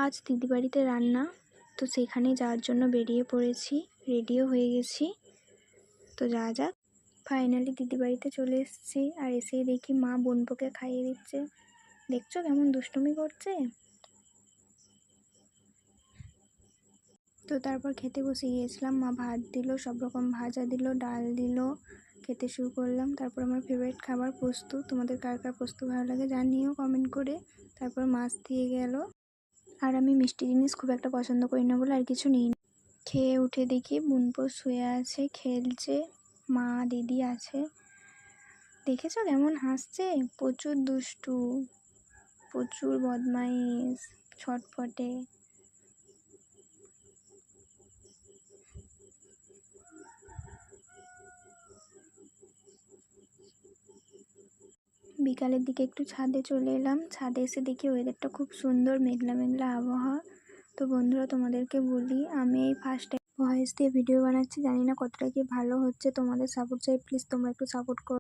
আজ দিদি বাড়িতে রান্না, তো সেখানে যাওয়ার জন্য বেরিয়ে পড়েছি, রেডিও হয়ে গেছি। তো যাওয়া যাক। ফাইনালি দিদি বাড়িতে চলে এসেছি, আর এসেই দেখি মা বোনপোকে খাইয়ে দিচ্ছে। দেখছো কেমন দুষ্টুমি করছে। তো তারপর খেতে বসে গিয়েছিলাম। মা ভাত দিল, সব রকম ভাজা দিল, ডাল দিল, খেতে শুরু করলাম। তারপর আমার ফেভারিট খাবার পোস্ত। তোমাদের কার কার পোস্ত ভালো লাগে জানিও কমেন্ট করে। তারপর মাছ দিয়ে গেল, আর আমি মিষ্টি জিনিস খুব একটা পছন্দ করি না বলে আর কিছু নিই। খেয়ে উঠে দেখি বোনপো শুয়ে আছে, খেলছে, মা দিদি আছে। দেখেছো কেমন হাসছে, প্রচুর দুষ্টু, প্রচুর বদমাইশ, ছটফটে। বিকালের দিকে একটু ছাদে চলে এলাম। ছাদে এসে দেখি ওয়েদারটা খুব সুন্দর, মেঘলা মেঘলা আবহাওয়া। তো বন্ধুরা, তোমাদেরকে বলি, আমি এই ফার্স্ট টাইম ভয়েস দিয়ে ভিডিও বানাচ্ছি, জানি না কতটা কি ভালো হচ্ছে। তোমাদের সাপোর্ট চাই, প্লিজ তোমরা একটু সাপোর্ট করো।